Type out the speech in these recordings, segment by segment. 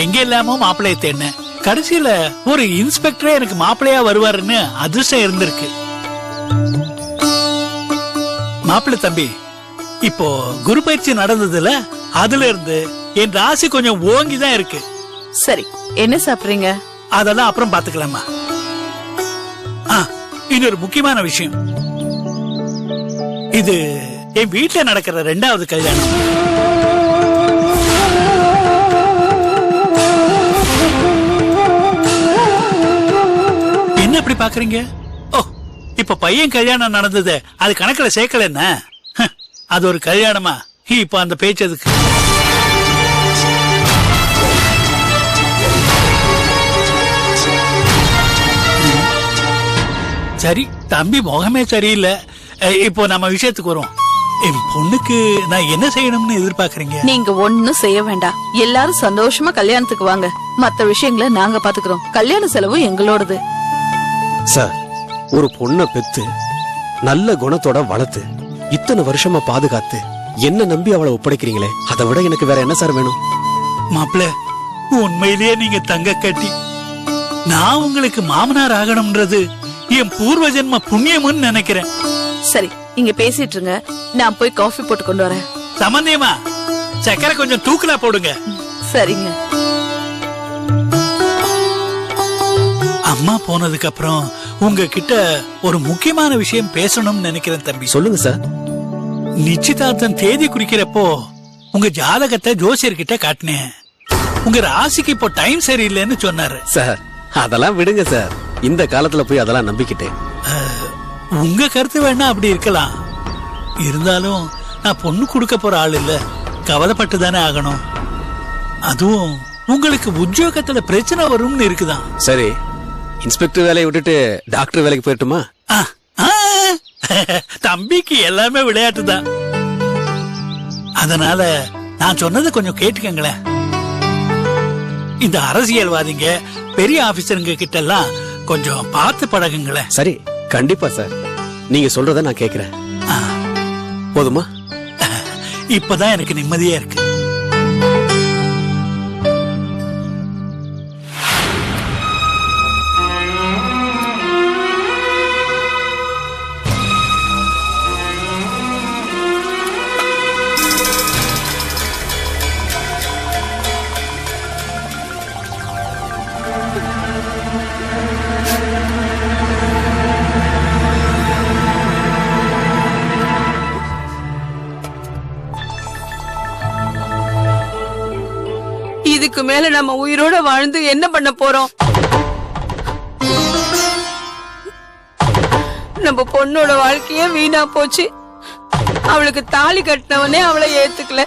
எங்க இல்லாம மாப்பிள்ளைய தேடினேன். கடைசியில ஒரு இன்ஸ்பெக்டரே எனக்கு மாப்பிள்ளையா வருவாருன்னு அதிர்ஷ்டம் இருந்திருக்கு. மாப்பிள்ளை தம்பி, இப்போ குரு பயிற்சி நடந்ததுல அதுல இருந்து என் ராசி கொஞ்சம் ஓங்கிதான் இருக்கு. சரி, என்ன சாப்பிடுறீங்க? அதெல்லாம் அப்புறம் பாத்துக்கலாமா. இன்னொரு முக்கியமான விஷயம், இது என் வீட்டுல நடக்கிற 2வது கல்யாணம். என்ன அப்படி பாக்குறீங்க? ஓ, இப்ப பையன் கல்யாணம் நடந்தது அது கணக்குல சேர்க்கல என்ன? அது ஒரு கல்யாணமா? இப்ப அந்த பேச்சு எதுக்கு? சரி, தம்பி முகமே சரியில்லை. இப்போ நம்ம விஷயத்துக்கு வரும். என் பொண்ணுக்கு நான் என்ன செய்யணும்னு எதிர்பார்க்கறீங்க? நீங்க ஒண்ணும் செய்ய வேண்டாம். எல்லாரும் சந்தோஷமா கல்யாணத்துக்கு வாங்க. மத்த விஷயங்களை நாங்க பாத்துக்கிறோம். கல்யாண செலவு எங்களோடது. சார், ஒரு பொண்ணை பெத்து நல்ல குணத்தோட வளர்த்து இத்தனை வருஷமா பாதுகாத்து என்ன நம்பி அவளை ஒப்படைக்கிறீங்களே, அதை விட எனக்கு வேற என்ன சார் வேணும்? மாப்பிள்ள, உண்மையிலேயே நீங்க தங்க கட்டி. நான் உங்களுக்கு மாமனார் ஆகணும்ன்றது என் பூர்வ ஜென்ம புண்ணியம்னு நினைக்கிறேன். சரி, நீங்க பேசிட்டு இருங்க. நான் போய் காஃபி போட்டு கொண்டு வரேன். சம்பந்தியமா, சக்கரை கொஞ்சம் தூக்கலா போடுங்க. சரிங்க. அம்மா போனதுக்கு அப்புறம் உங்ககிட்ட ஒரு முக்கியமான விஷயம் பேசணும்னு நினைக்கிறேன் தம்பி. சொல்லுங்க சார். நிச்சயதார்த்தம் தேதி குறிக்கிறப்போ உங்க ஜாதகத்தை ஜோசியர்கிட்ட காட்டினேன். உங்க ராசிக்கு இப்போ டைம் சரியில்லைன்னு சொன்னாரு. சார், அதெல்லாம் விடுங்க சார். இந்த காலத்துல போய் அதெல்லாம் நம்பிக்கிட்டேன். உங்க கருத்து வேணா அப்படி இருக்கலாம். இருந்தாலும் நான் பொண்ணு கொடுக்க போற ஆள் இல்ல. கவலைப்பட்டு தானே ஆகணும். அதுவும் உங்களுக்கு உத்தியோகத்துல பிரச்சனை வரும்னு இருக்குதான். சரி, இன்ஸ்பெக்டர் வேலையை விட்டுட்டு டாக்டர் வேலைக்கு போயிட்டுமா? தம்பிக்கு எல்லாமே விளையாட்டு தான். அதனால நான் சொன்னதை கொஞ்சம் கேட்டுக்கங்களேன். இந்த அரசியல்வாதிங்க பெரிய ஆபீசருங்க கிட்ட எல்லாம் கொஞ்சம் பார்த்து பழகுங்களேன். சரி, கண்டிப்பா சார். நீங்க சொல்றத நான் கேக்குறேன். போதுமா? இப்பதான் எனக்கு நிம்மதியா இருக்கு. இதுக்கு மேல நம்ம உயிரோட வாழ்ந்து என்ன பண்ண போறோம்? நம்ம பொண்ணோட வாழ்க்கைய வீணா போச்சு. அவளுக்கு தாலி கட்டினவனே அவளை ஏத்துக்கல.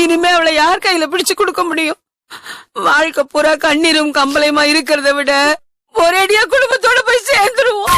இனிமே அவளை யார் கையில பிடிச்சு கொடுக்க முடியும்? வாழ்க்கை பூரா கண்ணீரும் கம்பளையுமா இருக்கிறத விட ஒரேடியா குடும்பத்தோட போய் சேர்ந்துருவோம்.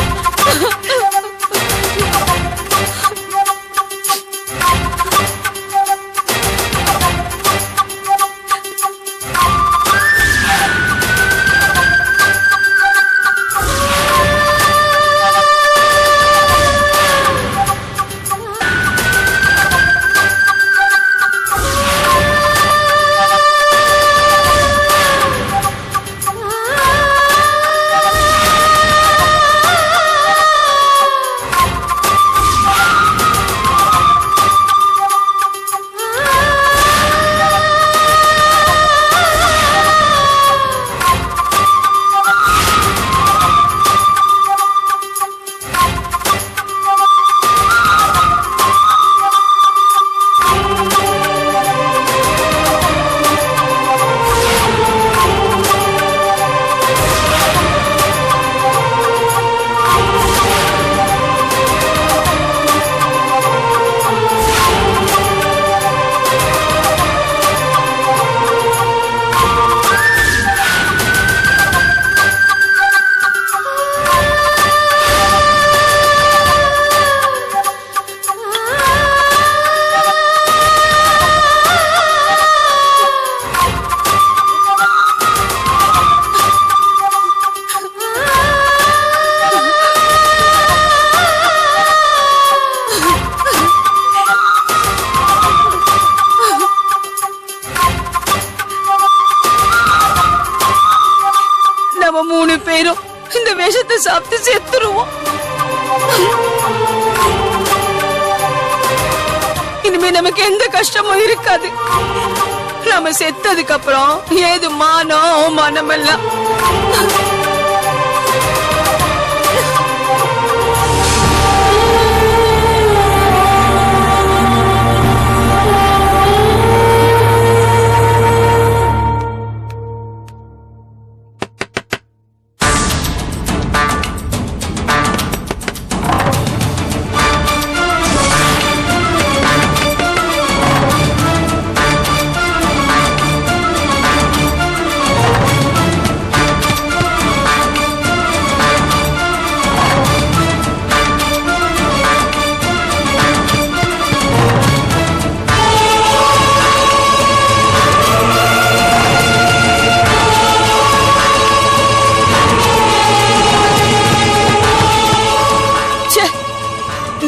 சாப்பிட்டு செத்துருவோம். இனிமே நமக்கு எந்த கஷ்டமும் இருக்காது. நாம செத்ததுக்கு அப்புறம் ஏது மானம் அவமானம் எல்லாம்.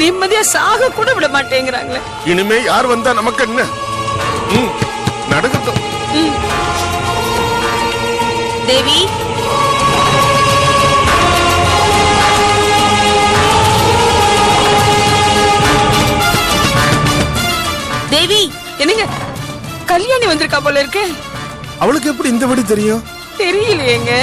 நிம்மதியா சாக கூட விட மாட்டேங்கிறாங்களே. இனிமே யார் வந்தா நமக்கு என்ன? நடக்கட்டும். தேவி, தேவி, என்னங்க கல்யாணி வந்திருக்கா போல இருக்கு. அவளுக்கு எப்படி இந்த வழி தெரியும்? தெரியலையேங்க.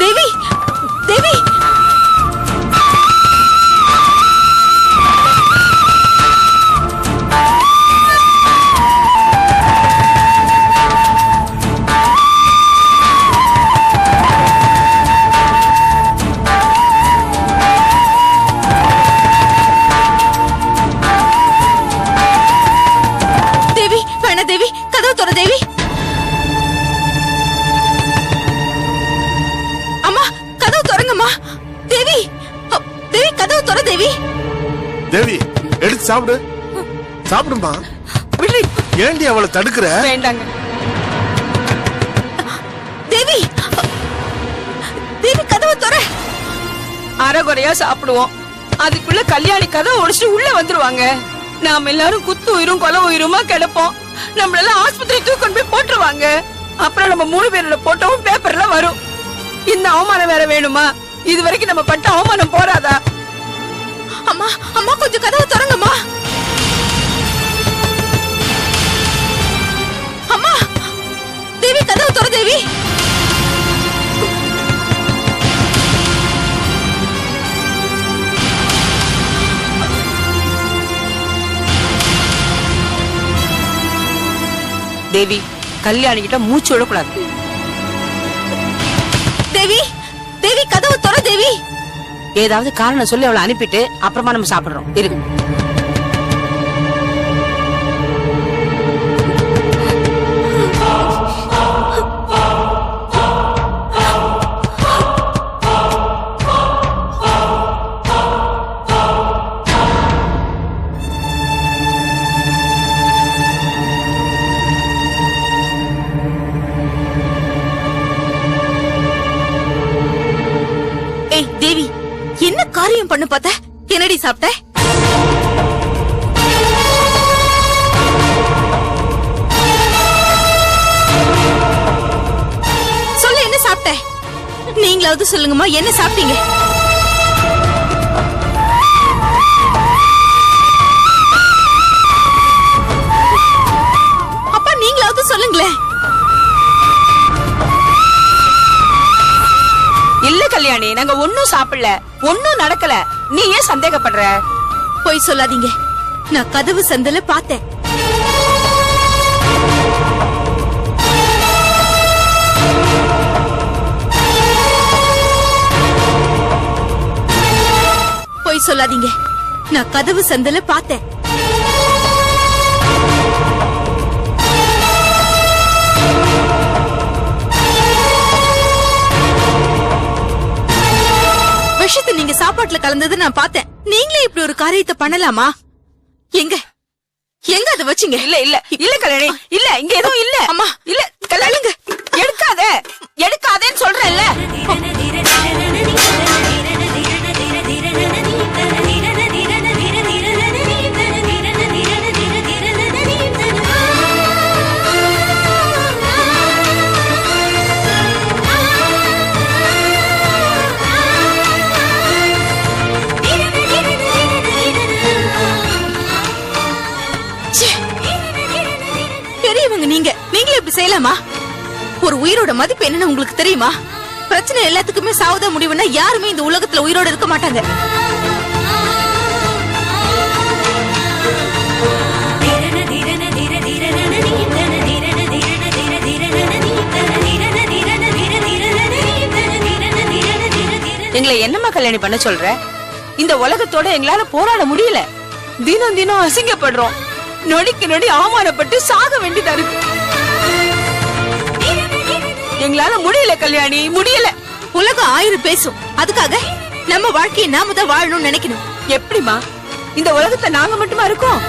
தேவி, தேவி, தேவி, தேவி, வேணா தேவி, கதவு திற தேவி. அம்மா, கதவு திறங்கம்மா. தேவி, தேவி, கதவு திற தேவி. தேவி, எடுத்து சாப்பிடு. சாப்பிடுமா. விடு. ஏண்டி அவளை தடுக்கிற? வேண்டாங்க. தேவி, தேவி, கதவு திற. அரைகுறையா சாப்பிடுவோம். அதுக்குள்ள கல்யாணி கதவை உடைச்சிட்டு உள்ள வந்துருவாங்க. நாம எல்லாரும் குத்து உயிரும் கொலை உயிருமா கிடப்போம். நம்மளெல்லாம் ஆஸ்பத்திரி தூக்கி போய் போட்டுருவாங்க. அப்புறம் நம்ம 3 பேரோட போட்டோவும் பேப்பர்ல வரும். இந்த அவமானம் வேற வேணுமா? இது வரைக்கும் நம்ம பட்ட அவமானம் போறாதா? அம்மா, அம்மா, கொஞ்சம் கதவை திறங்கம்மா. அம்மா, தேவி, கதவு திற தேவி. தேவி, கல்யாணி கிட்ட மூச்சு விடக்கூடாது. தேவி, தேவி, கதவு திற தேவி. ஏதாவது காரணம் சொல்லி அவளை அனுப்பிட்டு அப்புறமா நம்ம சாப்பிடுறோம். இருக்கு. தேவி, என்ன காரியம் பண்ண பார்த்த? என்னடி சாப்பிட்ட? சொல்லு, என்ன சாப்பிட்ட? நீங்களாவது சொல்லுங்கம்மா, என்ன சாப்பிட்டீங்க? அப்பா, நீங்களாவது சொல்லுங்களேன். இல்ல கல்யாணி, நாங்க ஒன்னும் சாப்பிடல, ஒன்னும் நடக்கல. நீ ஏன் சந்தேகப்படுற? போய் சொல்லாதீங்க. நான் கதவு சந்தல பார்த்தேன். போய் சொல்லாதீங்க. நான் கதவு சந்தல பார்த்தேன். விஷயத்தை நீங்க சாப்பாட்டுல கலந்தது நான் பார்த்தேன். நீங்களே இப்படி ஒரு காரியத்தை பண்ணலாமா? எங்க எங்க அதை வச்சீங்க? இல்ல இல்ல இல்ல கல்யாணி, இல்ல இங்க எதுவும் இல்ல. அம்மா இல்ல கல்யாணி, எடுக்காத எடுக்காதேன்னு சொல்றேன்ல. பெரியவங்க நீங்களே இப்படி செய்யலாமா? ஒரு உயிரோட மதிப்பு என்னன்னு உங்களுக்கு தெரியுமா? பிரச்சனை எல்லாத்துக்குமே சாவதா முடிவுன்னா யாருமே இந்த உலகத்துல உயிரோட இருக்க மாட்டாங்க. எங்களை என்னமா கல்யாணி பண்ண சொல்ற? இந்த உலகத்தோட எங்களால போராட முடியல. தினம் தினம் அசிங்கப்படுறோம். நொடிக்கு நொடி அவமானப்பட்டு சாக வேண்டியதா இருக்கு. எங்களால முடியல கல்யாணி, முடியல. உலகம் 1000 பேசும். அதுக்காக நம்ம வாழ்க்கையை நாம தான் வாழணும்னு நினைக்கணும். எப்படிமா? இந்த உலகத்தை நாங்க மட்டுமா இருக்கோம்?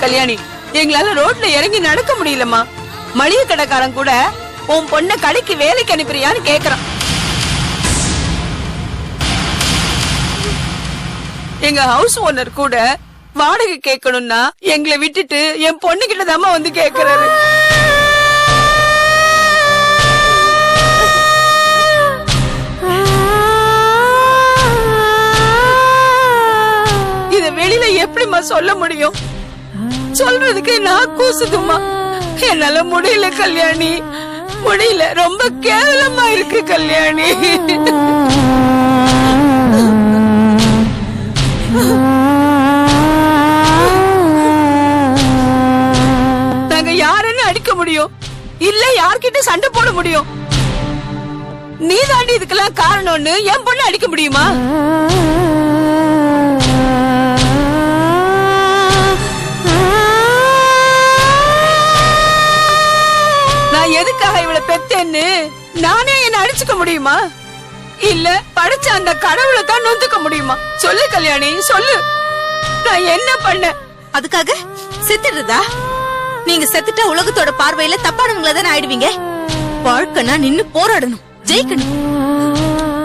கல்யாணி, எங்களால ரோட்ல இறங்கி நடக்க முடியலமா. மளிகை கடைக்காரன் கூட உன் பொண்ண கடைக்கு வேலைக்கு அனுப்புறியான்னு கேக்குறான். எங்க ஹவுஸ் ஓனர் கூட வாடகை கேட்கணும்னா எங்களை விட்டுட்டு என் பொண்ணு கிட்ட தாமா வந்து கேக்குறாரு. இத வெளியில எப்படிமா சொல்ல முடியும்? சொல்றதுக்கு நான் கூசுதுமா. என்னால முடியல கல்யாணி, முடியல. ரொம்ப கேவலமா இருக்கு கல்யாணி. நாங்க யாருன்னு அடிக்க முடியும்? இல்ல யார்கிட்ட சண்டை போட முடியும்? நீ தாண்டி இதுக்கெல்லாம் காரணம்னு என் பொண்ணு அடிக்க முடியுமா? நான் எதுக்காக இவளை பெத்தேன்னு நானே என்ன அடிச்சுக்க முடியுமா? இல்ல படிச்ச அந்த கடவுளை தான் நொந்துக்க முடியுமா? சொல்லு கல்யாணி, சொல்லு. நான் என்ன பண்ண? அதுக்காக செத்துடுறதா? நீங்க செத்துட்டா உலகத்தோட பார்வையில தப்பானவங்கள தான் ஆயிடுவீங்க. வாழ்க்கைனா நின்னு போராடணும், ஜெயிக்கணும்.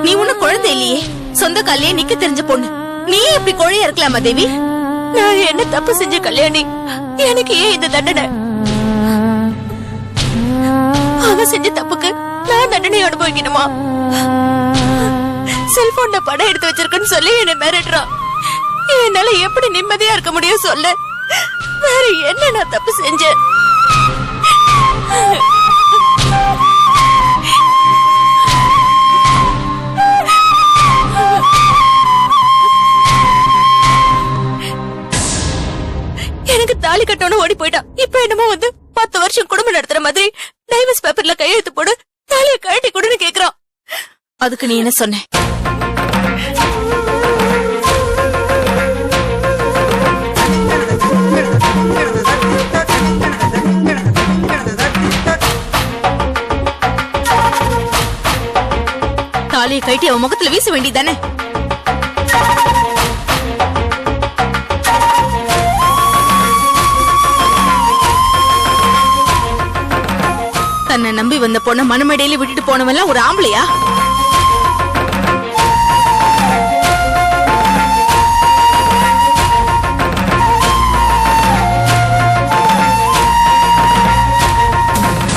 நீ ஒண்ணு குழந்தை இல்லையே, சொந்த காலையே நிக்க தெரிஞ்ச பொண்ணு. நீ எப்படி குழையா இருக்கலாமா தேவி? நான் என்ன தப்பு செஞ்ச கல்யாணி? எனக்கு ஏன் இந்த தண்டனை? அவ செஞ்ச தப்புக்கு நான் தண்டனை அனுபவிக்கணுமா? செல்போன்ல படம் எடுத்து வச்சிருக்கேன்னு சொல்லி என்ன மிரட்டுறான். என்னால எப்படி நிம்மதியா இருக்க முடியும் சொல்ல? வேற என்ன நான் தப்பு செஞ்சேன்? எனக்கு தாலி கட்டணும் ஓடி போயிட்டான். இப்ப என்னமோ வந்து 10 வருஷம் குடும்பம் நடத்துற மாதிரி டைவர்ஸ் பேப்பர்ல கையெழுத்து போடு, தாலியை கழட்டி கொடுன்னு கேக்குறான். அதுக்கு நீ என்ன சொன்ன? தாலியை கழட்டி அவன் முகத்துல வீச வேண்டியதானே? தன்னை நம்பி வந்த பொண்ண மனமேடையில விட்டுட்டு போனவெல்லாம் ஒரு ஆம்பளையா?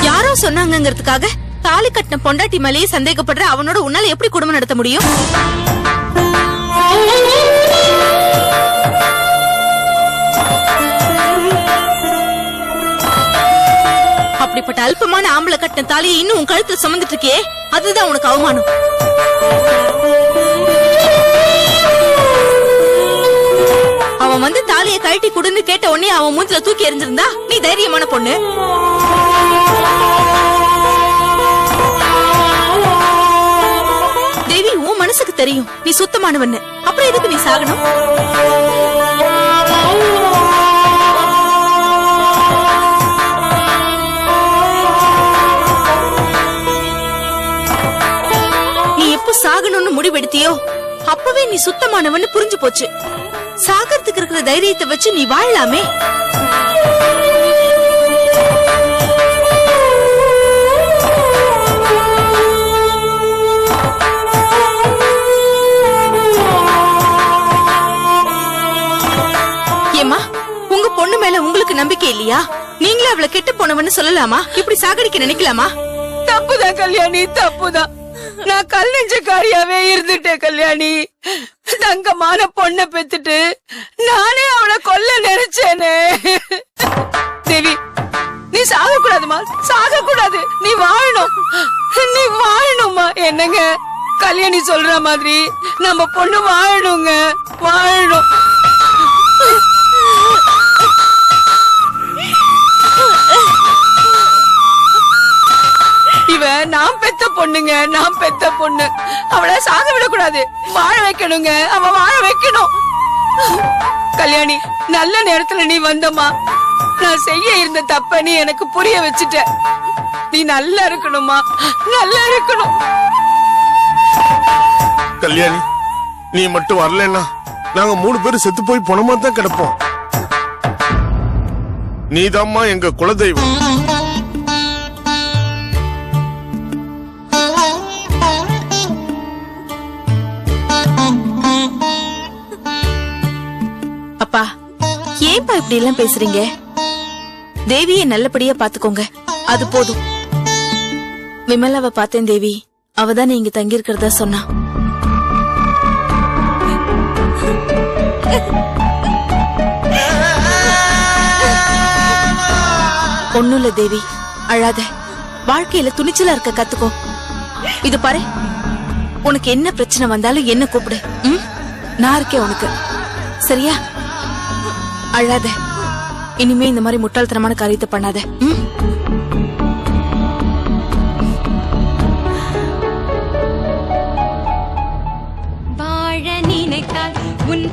யாரோ சொன்னாங்கிறதுக்காக தாலி கட்டின பொண்டாட்டி மேலேயே சந்தேகப்படுற அவனோட உன்னால எப்படி குடும்பம் நடத்த முடியும்? அப்படிப்பட்ட அல்பமான ஆம்பளை கட்டின தாலியை இன்னும் உன் கழுத்துல சுமந்துட்டு இருக்கியே, அதுதான் உனக்கு அவமானம். அவன் வந்து தாலியை கழட்டி கொடுன்னு கேட்ட உடனே அவன் மூஞ்சில தூக்கி எறிஞ்சிருந்தா நீ தைரியமான பொண்ணு. தேவி, உன் மனசுக்கு தெரியும் நீ சுத்தமானவன்னு. அப்புறம் எதுக்கு நீ சாகணும்? நீ எப்ப சாகணும்னு முடிவெடுத்தியோ அப்பவே நீ சுத்தமானவன்னு புரிஞ்சு போச்சு. சாகறதுக்கு இருக்கிற தைரியத்தை வச்சு நீ வாழலாமே. ஏமா, உங்க பொண்ணு மேல உங்களுக்கு நம்பிக்கை இல்லையா? நீங்களே அவளை கெட்டு போனவன்னு சொல்லலாமா? இப்படி சாகடிக்க நினைக்கலாமா? தப்புதான் கல்யாணி, தப்புதான். நான் கல் நெஞ்சக்காரியாவே இருந்துட்டேன் கல்யாணி. தங்கமான பொண்ண பெத்துட்டு நானே அவளை கொல்ல நினைச்சேனே. தேவி, நீ சாக கூடாதுமா, சாக கூடாது. நீ வாழணும், நீ வாழணுமா. என்னங்க கல்யாணி சொல்ற மாதிரி நம்ம பொண்ணு வாழணுங்க, வாழணும். இவ நான் பெத்த பொண்ணுங்க, நான் பெத்த பொண்ணு. அவளை சாக விடக்கூடாது, வாழ வைக்கணுங்க. அவ வாழ வைக்கணும். கல்யாணி, நல்ல நேரத்துல நீ வந்தம்மா. நான் செய்ய இருந்த தப்ப நீ எனக்கு புரிய வச்சுட்ட. நீ நல்லா இருக்கணுமா, நல்லா இருக்கணும். கல்யாணி, நீ மட்டும் வரலன்னா நாங்க 3 பேரும் செத்து போய் பணமா தான் கிடப்போம். நீதாம்மா எங்க குலதெய்வம். அப்பா, ஏன்பா இப்படி எல்லாம் பேசுறீங்க? தேவியை நல்லபடியா பாத்துக்கோங்க, அது போதும். விமலாவை பார்த்தேன் தேவி, அவதான் இங்க தங்கி இருக்கிறதா சொன்னா. ஒண்ணும் இல்ல தேவி, அழாத. வாழ்க்கையில துணிச்சலா இருக்க கத்துக்கோ. இது பாரு, உனக்கு என்ன பிரச்சனை வந்தாலும் என்ன கூப்பிடு, நான் இருக்கேன் உனக்கு. சரியா? அழாத. இனிமே இந்த மாதிரி முட்டாள்தனமான காரியத்தை பண்ணாத. வாழ நினைத்தால் உன்